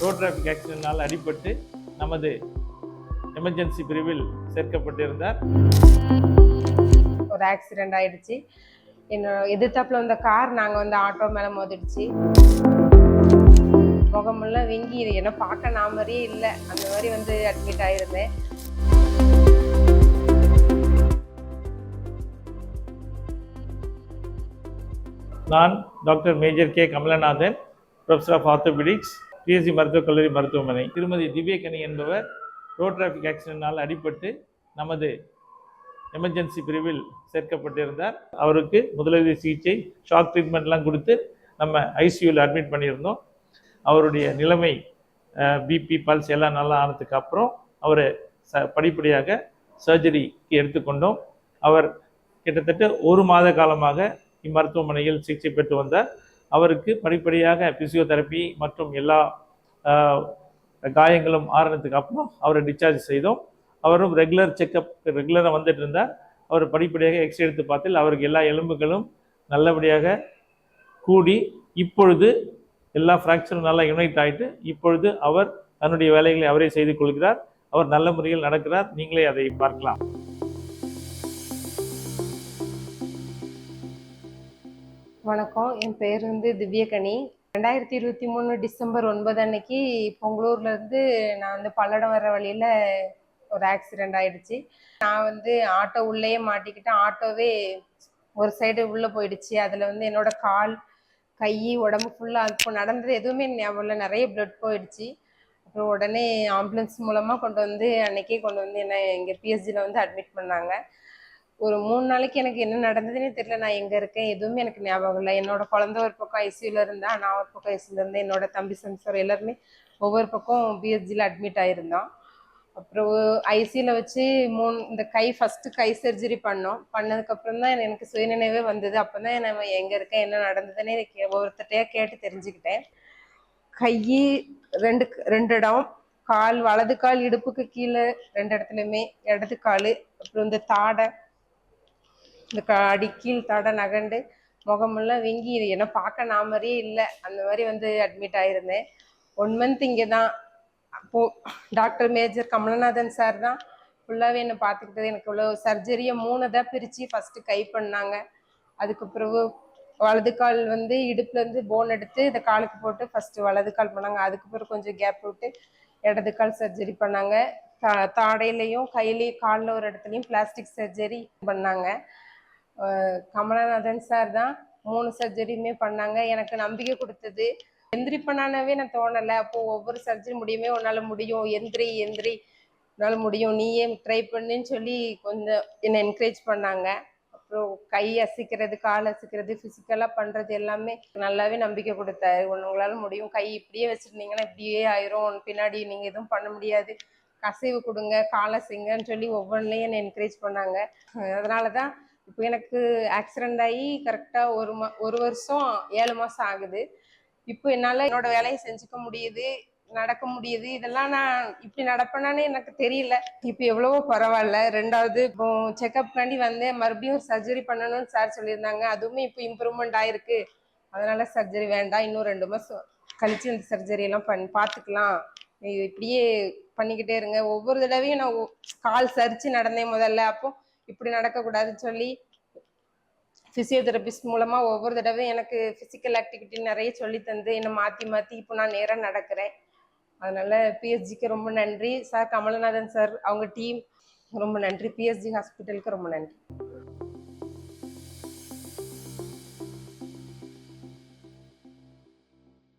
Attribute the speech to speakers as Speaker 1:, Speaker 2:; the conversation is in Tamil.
Speaker 1: ரோட் டிராஃபிக் ஆக்சிடென்ட்னால் அடிபட்டு நமது எமர்ஜென்சி பிரிவில் சேர்க்கப்பட்டிருந்தார்.
Speaker 2: ஒரு ஆக்சிடென்ட் ஆயிடுச்சு. எதிர்த்தாப்புல வந்த கார் நாங்கள் வந்து ஆட்டோ மேலே மோதிடுச்சு. முகமெல்லாம் வீங்கி என்ன பார்க்க நான் மாதிரியே இல்லை, அந்த மாதிரி வந்து அட்மிட் ஆயிருந்தேன்.
Speaker 1: நான் doctor major K Kamalanathan, professor of orthopaedics, PSG மருத்துவக் கல்லூரி மருத்துவமனை. திருமதி திவ்யகனி என்பவர் ரோட் டிராஃபிக் ஆக்சிடென்ட்னால் அடிபட்டு நமது எமர்ஜென்சி பிரிவில் சேர்க்கப்பட்டிருந்தார். அவருக்கு முதலுதவி சிகிச்சை, ஷாக் ட்ரீட்மெண்ட்லாம் கொடுத்து நம்ம ஐசியூவில் அட்மிட் பண்ணியிருந்தோம். அவருடைய நிலைமை பிபி பல்ஸ் எல்லாம் நல்லா ஆனதுக்கு அப்புறம் அவரை படிப்படியாக சர்ஜரிக்கு எடுத்துக்கொண்டோம். அவர் கிட்டத்தட்ட 1 மாத காலமாக இம்மருத்துவமனையில் சிகிச்சை பெற்று வந்தார். அவருக்கு படிப்படியாக பிசியோதெரப்பி மற்றும் எல்லா காயங்களும் ஆறுனதுக்கு அப்புறம் அவரை டிஸ்சார்ஜ் செய்தோம். அவரும் ரெகுலர் செக்கப் ரெகுலராக வந்துட்டு இருந்தார். அவர் படிப்படியாக எக்ஸ்ரே எடுத்து பார்த்தில் அவருக்கு எல்லா எலும்புகளும் நல்லபடியாக கூடி இப்பொழுது எல்லா ஃப்ராக்சரும் நல்லா யுனைட் ஆகிட்டு இப்பொழுது அவர் தன்னுடைய வேலைகளை அவரே செய்து கொள்கிறார். அவர் நல்ல முறையில் நடக்கிறார். நீங்களே அதை பார்க்கலாம்.
Speaker 2: வணக்கம், என் பேர் வந்து திவ்யகனி. 2023 டிசம்பர் 9 அன்னைக்கு பொங்கலூர்லேருந்து நான் வந்து பல்லடம் வர வழியில் ஒரு ஆக்சிடெண்ட் ஆயிடுச்சு. நான் வந்து ஆட்டோ உள்ளேயே மாட்டிக்கிட்டேன். ஆட்டோவே ஒரு சைடு உள்ளே போயிடுச்சு. அதில் வந்து என்னோட கால், கை, உடம்பு ஃபுல்லாக இப்போ நடந்தது எதுவுமே ஞாபகம் இல்லை. நிறைய பிளட் போயிடுச்சு. அப்புறம் உடனே ஆம்புலன்ஸ் மூலமாக அன்னைக்கே கொண்டு வந்து என்னை எங்கள் பிஎஸ்ஜியில் வந்து அட்மிட் பண்ணாங்க. ஒரு 3 நாளைக்கு எனக்கு என்ன நடந்ததுன்னே தெரியல. நான் எங்கே இருக்கேன் எதுவுமே எனக்கு ஞாபகம் இல்லை. என்னோட குழந்தை ஒரு பக்கம் ஐசியூவில் இருந்தா, நான் ஒரு பக்கம் ஐசியூவில் இருந்தேன். என்னோட தம்பி சம்சார் எல்லாருமே ஒவ்வொரு பக்கம் பிஎஸ்ஜியில் அட்மிட் ஆகிருந்தோம். அப்புறம் ஐசியூவில் வச்சு இந்த ஃபஸ்ட்டு கை சர்ஜரி பண்ணதுக்கப்புறம் தான் எனக்கு சுயநினைவே வந்தது. அப்போ தான் நான் எங்கே இருக்கேன் என்ன நடந்ததுன்னே ஒவ்வொருத்தட்டையாக கேட்டு தெரிஞ்சுக்கிட்டேன். கை 2 இடம், கால், வலது கால் இடுப்புக்கு கீழே 2 இடத்துலையுமே, இடது கால், அப்புறம் இந்த தாடை, இந்த அடி கீழ் தாடை நகண்டு முகமெல்லாம் வீங்கி என்ன பார்க்க நான் மாதிரியே இல்லை, அந்த மாதிரி வந்து அட்மிட் ஆயிருந்தேன். 1 மந்த் இங்கே தான். அப்போது டாக்டர் மேஜர் கமலநாதன் சார் தான் ஃபுல்லாகவே என்னை பார்த்துக்கிட்டது. எனக்கு இவ்வளோ சர்ஜரியை 3 தான் பிரித்து ஃபஸ்ட்டு கை பண்ணாங்க. அதுக்கு பிறகு வலது கால் வந்து இடுப்புலேருந்து போன் எடுத்து இந்த காலுக்கு போட்டு ஃபஸ்ட்டு வலது கால் பண்ணாங்க. அதுக்கு பிறகு கொஞ்சம் கேப் விட்டு இடது கால் சர்ஜரி பண்ணாங்க. தாடையிலையும் கையிலையும் காலில் ஒரு இடத்துலையும் பிளாஸ்டிக் சர்ஜரி பண்ணாங்க. கமலநாதன் சார் தான் 3 சர்ஜரியுமே பண்ணாங்க. எனக்கு நம்பிக்கை கொடுத்தது. எந்திரிப்பனானவே நான் தோணலை. அப்போது ஒவ்வொரு சர்ஜரி முடியுமே, உன்னால் முடியும், எந்திரி உன்னால் முடியும், நீயே ட்ரை பண்ணுன்னு சொல்லி கொஞ்சம் என்னை என்கரேஜ் பண்ணாங்க. அப்புறம் கை அசைக்கிறது, கால் அசைக்கிறது, ஃபிசிக்கலாக பண்ணுறது எல்லாமே நல்லாவே நம்பிக்கை கொடுத்தாரு. உங்களால் முடியும், கை இப்படியே வச்சுருந்தீங்கன்னா இப்படியே ஆயிரும், பின்னாடி நீங்கள் எதுவும் பண்ண முடியாது, அசைவு கொடுங்க, கால் அசைங்கன்னு சொல்லி ஒவ்வொன்றையும் என்னை என்கரேஜ் பண்ணாங்க. அதனால தான் இப்போ எனக்கு ஆக்சிடெண்ட் ஆகி கரெக்டாக 1 வருஷம் 7 மாதம் ஆகுது. இப்போ என்னால் என்னோட வேலையை செஞ்சுக்க முடியுது, நடக்க முடியுது. இதெல்லாம் நான் இப்படி நடப்பேனானே எனக்கு தெரியல. இப்போ எவ்வளவோ பரவாயில்ல. 2வது இப்போ செக்கப்காண்டி வந்தேன். மறுபடியும் ஒரு சர்ஜரி பண்ணணும்னு சார் சொல்லியிருந்தாங்க. அதுவுமே இப்போ இம்ப்ரூவ்மெண்ட் ஆயிருக்கு. அதனால சர்ஜரி வேண்டாம், இன்னும் 2 மாதம் கழிச்சு இந்த சர்ஜரியெல்லாம் பார்த்துக்கலாம், இப்படியே பண்ணிக்கிட்டே இருங்க. ஒவ்வொரு தடவையும் நான் கால் சரிச்சு நடந்தேன் முதல்ல. அப்போ இப்படி நடக்கக்கூடாதுன்னு சொல்லி ஃபிசியோதெரபிஸ்ட் மூலமாக ஒவ்வொரு தடவையும் எனக்கு ஃபிசிக்கல் ஆக்டிவிட்டி நிறைய சொல்லி தந்து என்னை மாற்றி இப்போ நான் நேராக நடக்கிறேன். அதனால் பிஎஸ்ஜிக்கு ரொம்ப நன்றி. சார் கமலநாதன் சார், அவங்க டீம் ரொம்ப நன்றி. பிஎஸ்ஜி ஹாஸ்பிட்டலுக்கு ரொம்ப நன்றி.